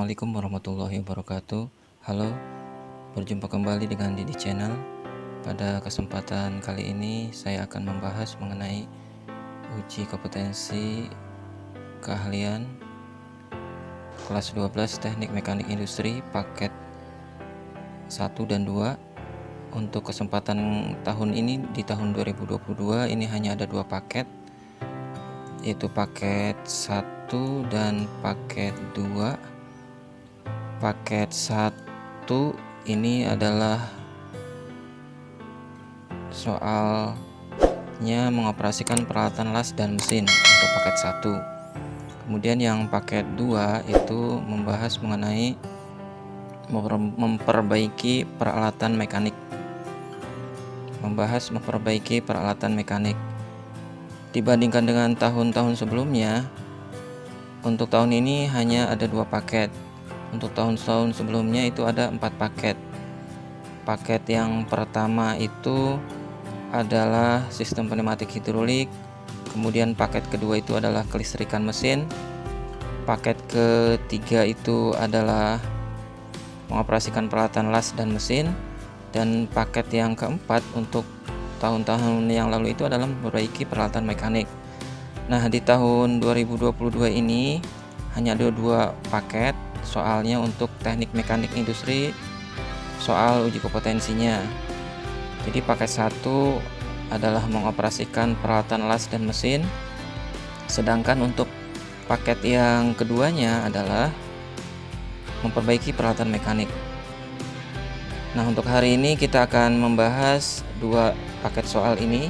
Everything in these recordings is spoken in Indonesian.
Assalamualaikum warahmatullahi wabarakatuh. Halo, berjumpa kembali dengan Didi Channel. Pada kesempatan kali ini saya akan membahas mengenai uji kompetensi keahlian kelas 12 Teknik Mekanik Industri paket 1 dan 2. Untuk kesempatan tahun ini di tahun 2022 ini hanya ada 2 paket, yaitu paket 1 dan paket 2. Paket 1 ini adalah soalnya mengoperasikan peralatan las dan mesin untuk paket 1. Kemudian yang paket 2 itu membahas mengenai memperbaiki peralatan mekanik. Dibandingkan dengan tahun-tahun sebelumnya, untuk tahun ini hanya ada 2 paket. Untuk tahun-tahun sebelumnya itu ada 4 paket. Paket yang pertama itu adalah sistem pneumatik hidrolik. Kemudian paket kedua itu adalah kelistrikan mesin. Paket ketiga itu adalah mengoperasikan peralatan las dan mesin. Dan paket yang keempat untuk tahun-tahun yang lalu itu adalah memperbaiki peralatan mekanik. Nah, di tahun 2022 ini hanya ada 2 paket. Soalnya untuk teknik mekanik industri, soal uji kompetensinya. Jadi paket 1 adalah mengoperasikan peralatan las dan mesin, sedangkan untuk paket yang keduanya adalah memperbaiki peralatan mekanik. Nah, untuk hari ini kita akan membahas 2 paket soal ini.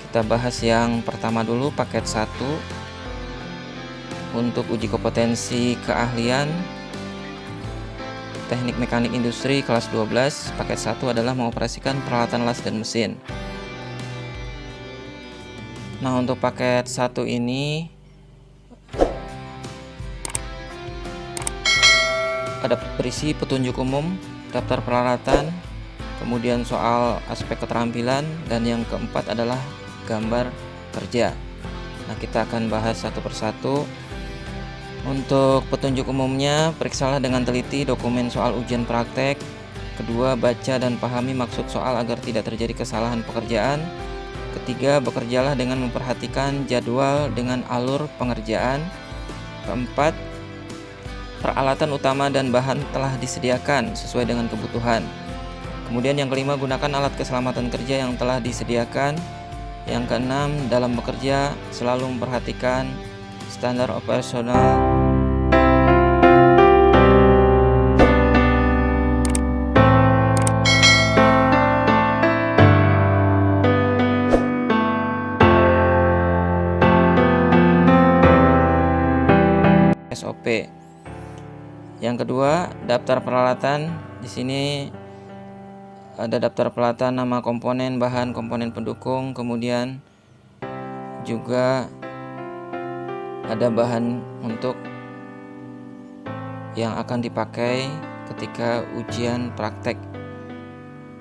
Kita bahas yang pertama dulu, paket 1. Untuk uji kompetensi keahlian Teknik Mekanik Industri kelas 12, paket 1 adalah mengoperasikan peralatan las dan mesin. Nah, untuk paket 1 ini ada berisi petunjuk umum, daftar peralatan, kemudian soal aspek keterampilan, dan yang keempat adalah gambar kerja. Nah, kita akan bahas satu persatu. Untuk petunjuk umumnya, periksalah dengan teliti dokumen soal ujian praktek. Kedua, baca dan pahami maksud soal agar tidak terjadi kesalahan pekerjaan. Ketiga, bekerjalah dengan memperhatikan jadwal dengan alur pengerjaan. Keempat, peralatan utama dan bahan telah disediakan sesuai dengan kebutuhan. Kemudian yang kelima, gunakan alat keselamatan kerja yang telah disediakan. Yang keenam, dalam bekerja selalu memperhatikan standar operasional SOP. Yang kedua, daftar peralatan. Di sini ada daftar peralatan, nama komponen, bahan, komponen pendukung, kemudian juga ada bahan untuk yang akan dipakai ketika ujian praktek.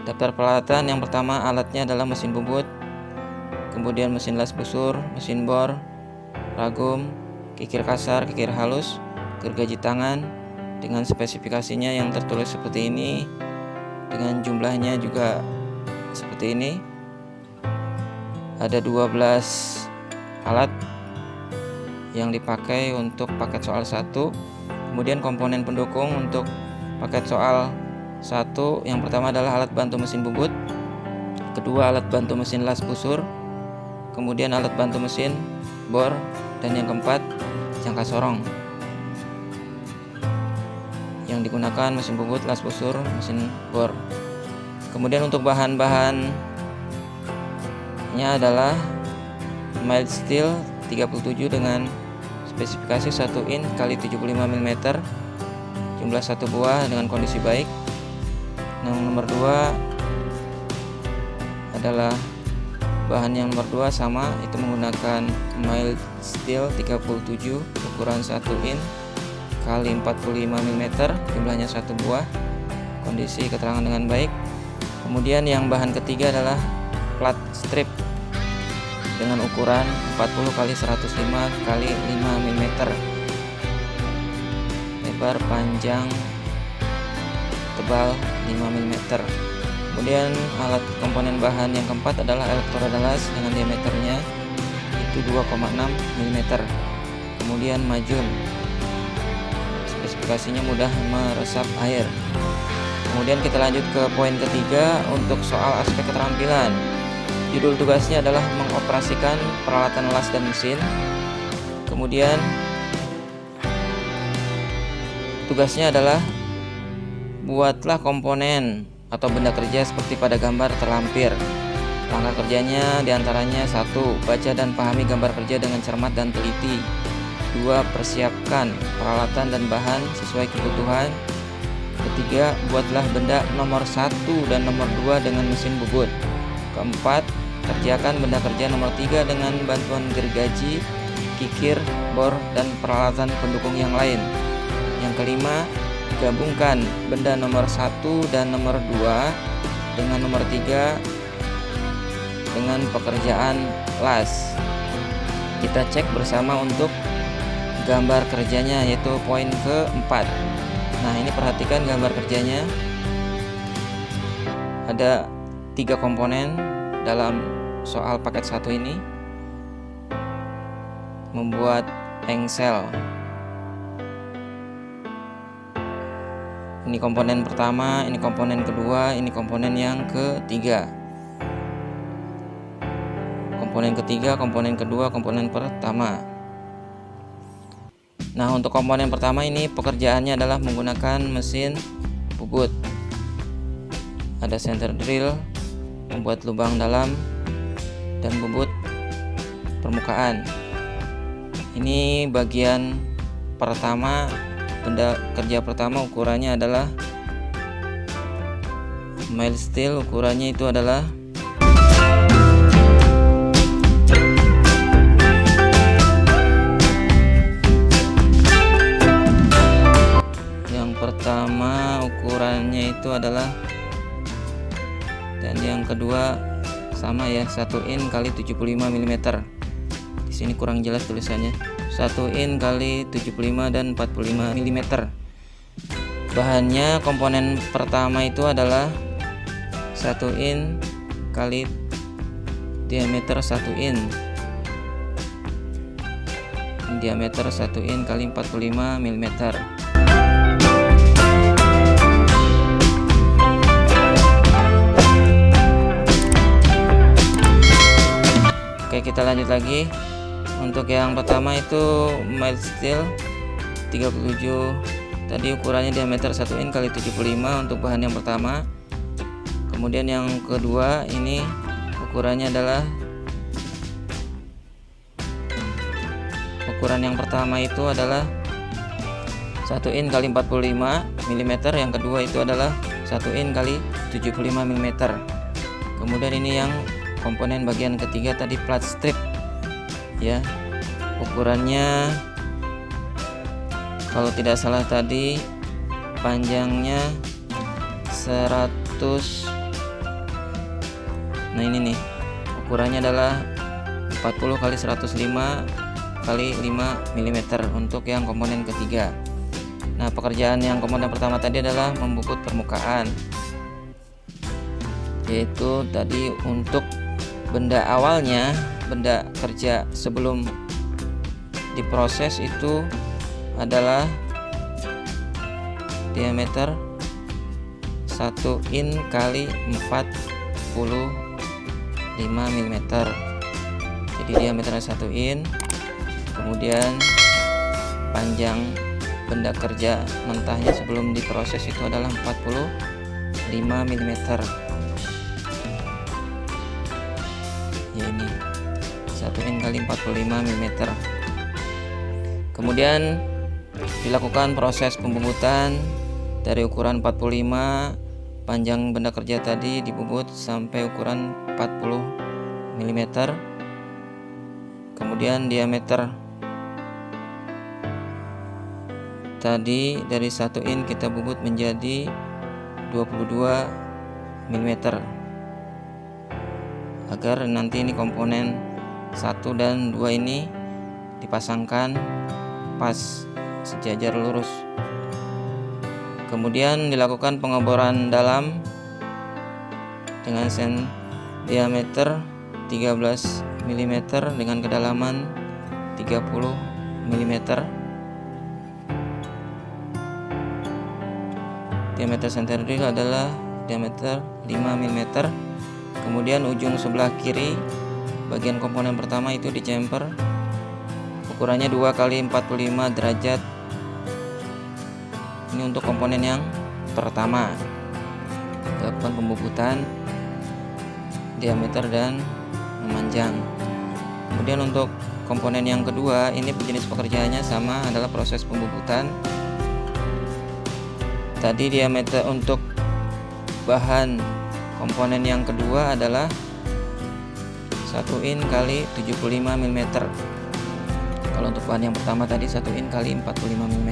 Daftar peralatan yang pertama, alatnya adalah mesin bubut, kemudian mesin las busur, mesin bor, ragum, kikir kasar, kikir halus, gergaji tangan dengan spesifikasinya yang tertulis seperti ini, dengan jumlahnya juga seperti ini. Ada 12 alat yang dipakai untuk paket soal 1. Kemudian komponen pendukung untuk paket soal 1, yang pertama adalah alat bantu mesin bubut, kedua alat bantu mesin las busur, kemudian alat bantu mesin bor, dan yang keempat jangka sorong. Yang digunakan mesin bubut, las busur, mesin bor. Kemudian untuk bahan-bahannya adalah mild steel 37 dengan spesifikasi 1 in kali 75 mm, jumlah 1 buah dengan kondisi baik. Nomor 2 adalah bahan yang nomor 2 sama, itu menggunakan mild steel 37 ukuran 1 in kali 45 mm, jumlahnya 1 buah, kondisi keterangan dengan baik. Kemudian yang bahan ketiga adalah plat strip dengan ukuran 40 x 105 x 5 mm, lebar, panjang, tebal 5 mm. Kemudian alat komponen bahan yang keempat adalah elektrodalas dengan diameternya itu 2,6 mm. Kemudian majun, spesifikasinya mudah meresap air. Kemudian kita lanjut ke poin ketiga untuk soal aspek keterampilan. Judul tugasnya adalah mengoperasikan peralatan las dan mesin. Kemudian tugasnya adalah buatlah komponen atau benda kerja seperti pada gambar terlampir. Langkah kerjanya diantaranya: 1. Baca dan pahami gambar kerja dengan cermat dan teliti. 2. Persiapkan peralatan dan bahan sesuai kebutuhan. Ketiga, buatlah benda nomor 1 dan nomor 2 dengan mesin bubut. Keempat, kerjakan benda kerja nomor 3 dengan bantuan gergaji, kikir, bor, dan peralatan pendukung yang lain. Yang kelima, gabungkan benda nomor 1 dan nomor 2 dengan nomor 3 dengan pekerjaan las. Kita cek bersama untuk gambar kerjanya, yaitu poin keempat. Nah, ini perhatikan gambar kerjanya. Ada 3 komponen dalam soal paket 1 ini. Membuat engsel. Ini komponen pertama, ini komponen kedua, ini komponen yang ketiga. Komponen ketiga, komponen kedua, komponen pertama. Nah, untuk komponen pertama ini pekerjaannya adalah menggunakan mesin bubut. Ada center drill, membuat lubang dalam, dan bubut permukaan. Ini bagian pertama, benda kerja pertama ukurannya adalah mild steel, ukurannya itu adalah pertama ukurannya itu adalah, dan yang kedua sama ya, 1 in kali 75 mm. Di sini kurang jelas tulisannya. 1 in kali 75 dan 45 mm. Bahannya komponen pertama itu adalah 1 in kali diameter 1 in. Diameter 1 in kali 45 mm. Oke, kita lanjut lagi. Untuk yang pertama itu mild steel 37. Tadi ukurannya diameter 1 in kali 75 untuk bahan yang pertama. Kemudian yang kedua ini ukurannya adalah, ukuran yang pertama itu adalah 1 in kali 45 mm, yang kedua itu adalah 1 in kali 75 mm. Kemudian ini yang komponen bagian ketiga tadi, plat strip ya. Ukurannya kalau tidak salah tadi panjangnya 100. Nah, ini nih ukurannya adalah 40 kali 105 kali 5 mm untuk yang komponen ketiga. Nah, pekerjaan yang komponen pertama tadi adalah membubut permukaan, yaitu tadi untuk benda awalnya, benda kerja sebelum diproses itu adalah diameter 1 in kali 45 mm. Jadi diameternya 1 in. Kemudian panjang benda kerja mentahnya sebelum diproses itu adalah 45 mm. Ya, ini 1 in kali 45 mm. Kemudian dilakukan proses pembubutan dari ukuran 45, panjang benda kerja tadi dibubut sampai ukuran 40 mm. Kemudian diameter tadi dari 1 in kita bubut menjadi 22 mm, agar nanti ini komponen 1 dan 2 ini dipasangkan pas sejajar lurus. Kemudian dilakukan pengeboran dalam dengan diameter 13 mm dengan kedalaman 30 mm. Diameter senter drill adalah diameter 5 mm. Kemudian ujung sebelah kiri bagian komponen pertama itu dicemper, ukurannya 2 kali 45 derajat. Ini untuk komponen yang pertama. Lakukan pembubutan diameter dan memanjang. Kemudian untuk komponen yang kedua, ini jenis pekerjaannya sama, adalah proses pembubutan. Tadi diameter untuk bahan komponen yang kedua adalah 1 in kali 75 mm. Kalau untuk bahan yang pertama tadi 1 in kali 45 mm.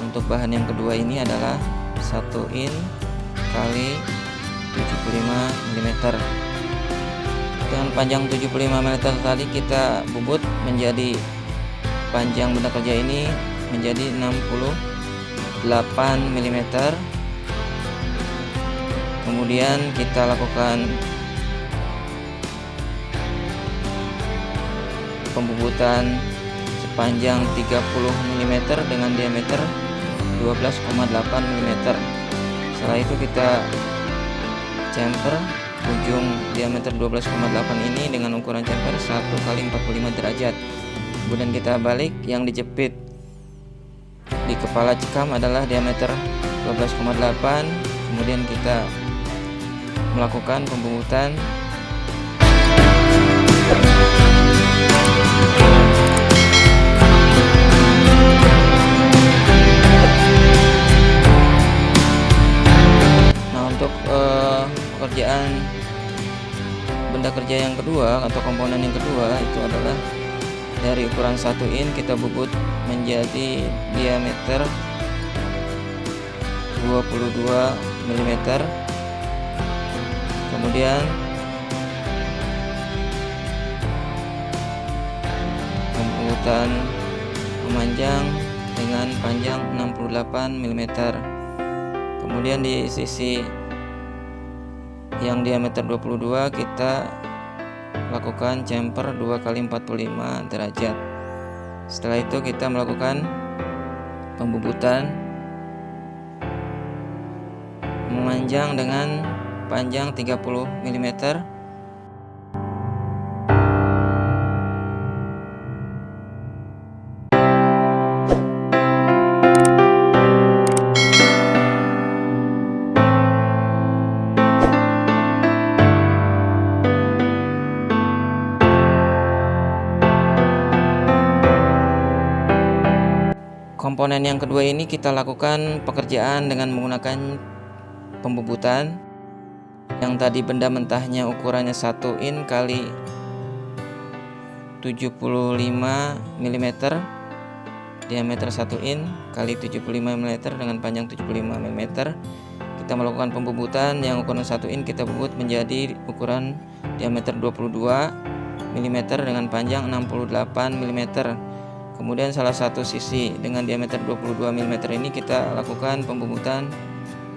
Untuk bahan yang kedua ini adalah 1 in kali 75 mm. Dengan panjang 75 mm tadi kita bubut menjadi panjang benda kerja ini menjadi 68 mm. Kemudian kita lakukan pembubutan sepanjang 30 mm dengan diameter 12,8 mm. Setelah itu kita chamfer ujung diameter 12,8 ini dengan ukuran chamfer 1 kali 45 derajat. Kemudian kita balik, yang dijepit di kepala cekam adalah diameter 12,8. Kemudian kita melakukan pembubutan pekerjaan benda kerja yang kedua atau komponen yang kedua itu adalah dari ukuran 1 in kita bubut menjadi diameter 22 mm. Kemudian pembubutan memanjang dengan panjang 68 mm. Kemudian di sisi yang diameter 22 kita lakukan chamfer 2 kali 45 derajat. Setelah itu kita melakukan pembubutan memanjang dengan panjang 30 mm. Komponen yang kedua ini kita lakukan pekerjaan dengan menggunakan pembubutan. Yang tadi benda mentahnya ukurannya 1 in kali 75 mm, diameter 1 in kali 75 mm dengan panjang 75 mm. Kita melakukan pembubutan yang ukuran 1 in kita bubut menjadi ukuran diameter 22 mm dengan panjang 68 mm. Kemudian salah satu sisi dengan diameter 22 mm ini kita lakukan pembubutan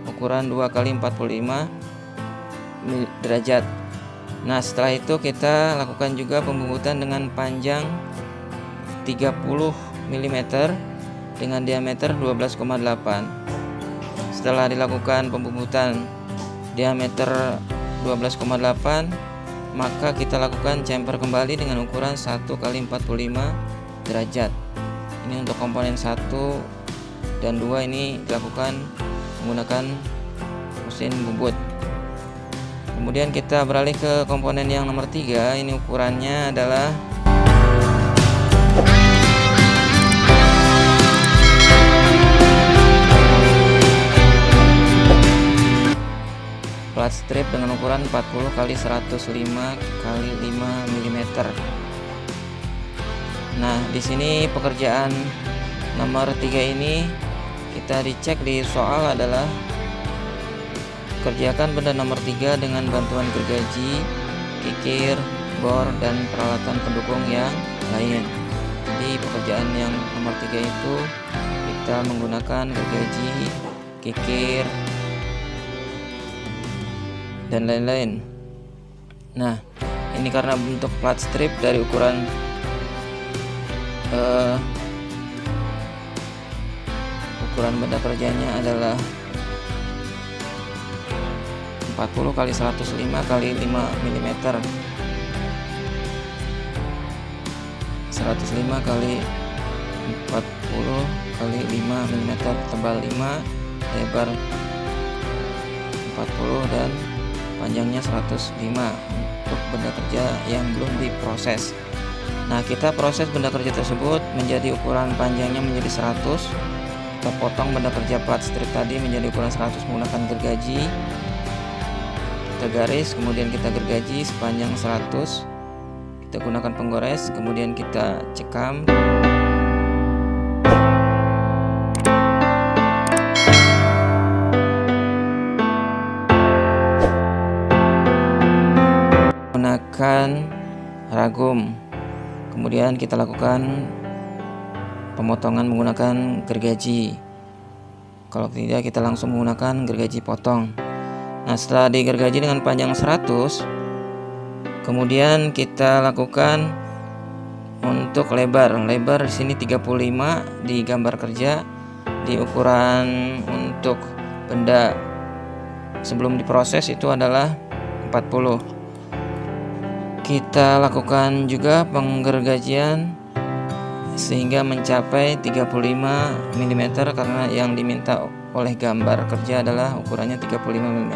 ukuran 2 kali 45 derajat. Nah, setelah itu kita lakukan juga pembubutan dengan panjang 30 mm dengan diameter 12,8. Setelah dilakukan pembubutan diameter 12,8, maka kita lakukan chamfer kembali dengan ukuran 1 kali 45 derajat. Ini untuk komponen 1 dan 2 ini dilakukan menggunakan mesin bubut. Kemudian kita beralih ke komponen yang nomor 3. Ini ukurannya adalah plat strip dengan ukuran 40 kali 105 kali 5 mm. Nah, di sini pekerjaan nomor 3 ini kita dicek di soal adalah kerjakan benda nomor 3 dengan bantuan gergaji, kikir, bor, dan peralatan pendukung yang lain. Jadi pekerjaan yang nomor 3 itu kita menggunakan gergaji, kikir, dan lain-lain. Nah, ini karena bentuk plat strip dari ukuran benda kerjanya adalah 40 kali 105 kali 5 mm, 105 kali 40 kali 5 mm, tebal 5, lebar 40 dan panjangnya 105 untuk benda kerja yang belum diproses. Nah, kita proses benda kerja tersebut menjadi ukuran panjangnya menjadi 100. Kita potong benda kerja plat strip tadi menjadi ukuran 100 menggunakan gergaji. Kita garis, kemudian kita gergaji sepanjang 100. Kita gunakan penggores, kemudian kita cekam. Menggunakan ragum. Kemudian kita lakukan pemotongan menggunakan gergaji. Kalau tidak, kita langsung menggunakan gergaji potong. Nah, setelah digergaji dengan panjang 100, kemudian kita lakukan untuk lebar. Lebar di sini 35 di gambar kerja. Di ukuran untuk benda sebelum diproses itu adalah 40. Kita lakukan juga penggergajian sehingga mencapai 35 mm karena yang diminta oleh gambar kerja adalah ukurannya 35 mm.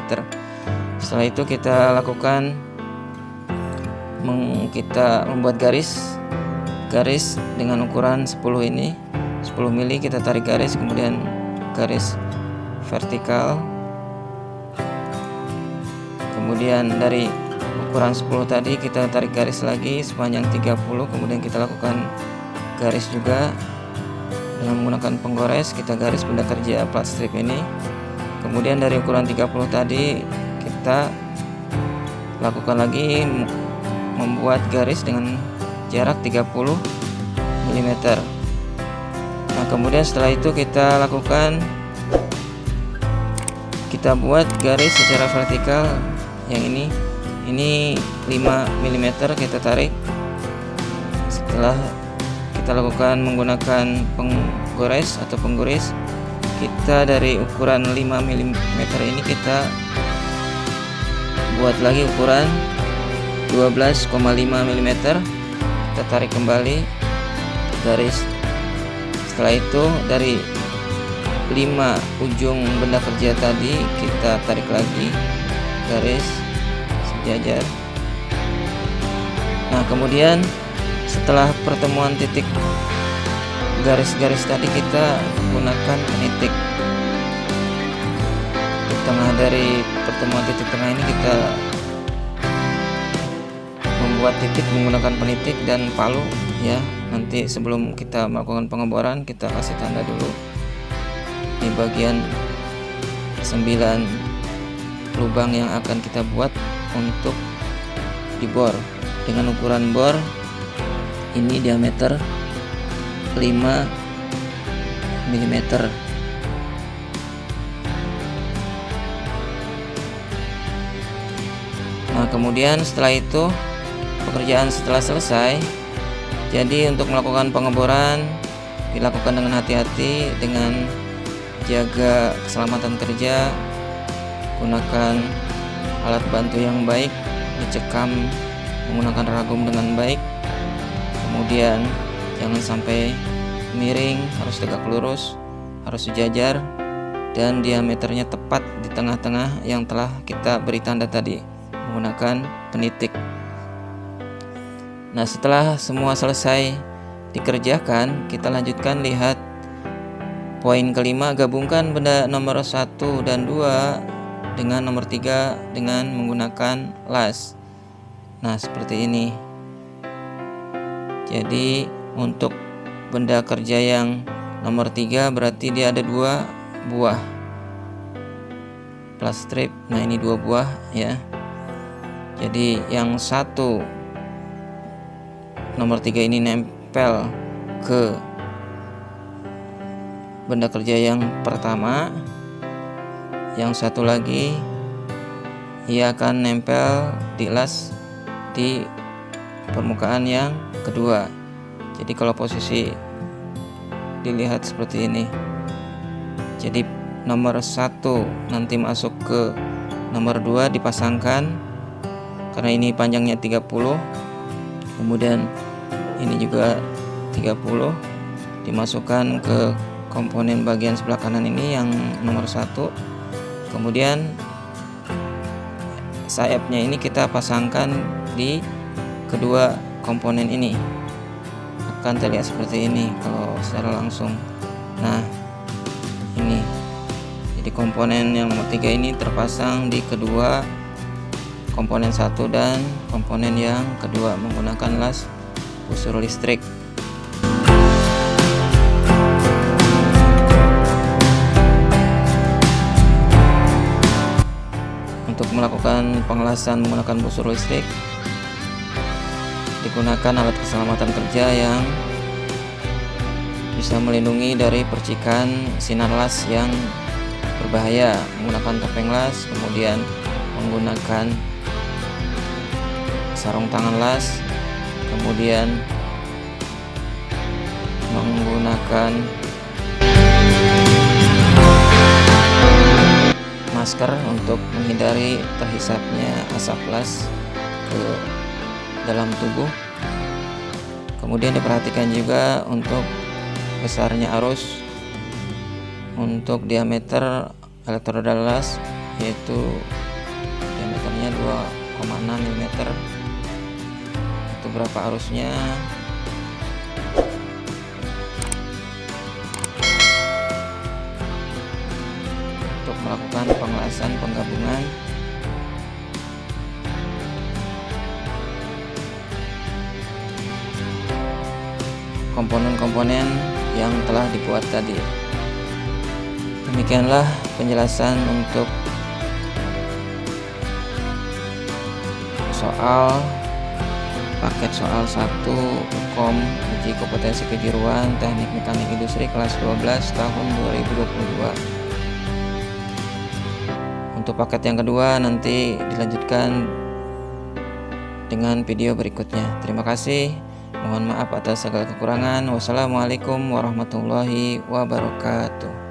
Setelah itu kita lakukan kita membuat garis dengan ukuran 10 ini, 10 mili. Kita tarik garis, kemudian garis vertikal, kemudian dari ukuran 10 tadi kita tarik garis lagi sepanjang 30, kemudian kita lakukan garis juga dengan menggunakan penggores. Kita garis benda kerja plat strip ini, kemudian dari ukuran 30 tadi kita lakukan lagi membuat garis dengan jarak 30 mm. Nah, kemudian setelah itu kita lakukan, kita buat garis secara vertikal yang ini 5 mm. Kita tarik. Setelah kita lakukan menggunakan penggores atau pengguris, kita dari ukuran 5 mm ini kita buat lagi ukuran 12,5 mm. Kita tarik kembali garis. Setelah itu dari 5 ujung benda kerja tadi kita tarik lagi garis sejajar. Nah, kemudian setelah pertemuan titik garis-garis tadi kita gunakan penitik. Di tengah dari pertemuan titik tengah ini kita membuat titik menggunakan penitik dan palu ya. Nanti sebelum kita melakukan pengeboran kita kasih tanda dulu di bagian 9 lubang yang akan kita buat untuk dibor. Dengan ukuran bor ini diameter 5 mm. Nah, kemudian setelah itu pekerjaan setelah selesai. Jadi untuk melakukan pengeboran dilakukan dengan hati-hati, dengan jaga keselamatan kerja, gunakan alat bantu yang baik, dicekam menggunakan ragum dengan baik, kemudian jangan sampai miring, harus tegak lurus, harus sejajar, dan diameternya tepat di tengah-tengah yang telah kita beri tanda tadi menggunakan penitik. Nah, setelah semua selesai dikerjakan, kita lanjutkan lihat poin kelima. Gabungkan benda nomor 1 dan 2 dengan nomor 3 dengan menggunakan las. Nah, seperti ini. Jadi untuk benda kerja yang nomor 3 berarti dia ada 2 buah plat strip. Nah, ini 2 buah ya. Jadi yang satu nomor 3 ini nempel ke benda kerja yang pertama, yang satu lagi ia akan nempel di las di permukaan yang kedua. Jadi kalau posisi dilihat seperti ini, jadi nomor 1 nanti masuk ke nomor 2 dipasangkan, karena ini panjangnya 30, kemudian ini juga 30, dimasukkan ke komponen bagian sebelah kanan ini yang nomor 1, kemudian sayapnya ini kita pasangkan di kedua komponen ini. Akan terlihat seperti ini kalau secara langsung. Nah, ini jadi komponen yang nomor 3 ini terpasang di kedua komponen 1 dan komponen yang kedua menggunakan las busur listrik. Untuk melakukan pengelasan menggunakan busur listrik digunakan alat keselamatan kerja yang bisa melindungi dari percikan sinar las yang berbahaya, menggunakan topeng las, kemudian menggunakan sarung tangan las, kemudian menggunakan masker untuk menghindari terhisapnya asap las ke dalam tubuh. Kemudian diperhatikan juga untuk besarnya arus. Untuk diameter elektroda las yaitu diameternya 2,6 mm. Itu berapa arusnya? Untuk melakukan pengelasan penggabungan komponen-komponen yang telah dibuat tadi. Demikianlah penjelasan untuk paket soal 1 Kom uji kompetensi kejuruan Teknik Mekanik Industri kelas 12 tahun 2022. Untuk paket yang kedua nanti dilanjutkan dengan video berikutnya. Terima kasih. Mohon maaf atas segala kekurangan. Wassalamualaikum warahmatullahi wabarakatuh.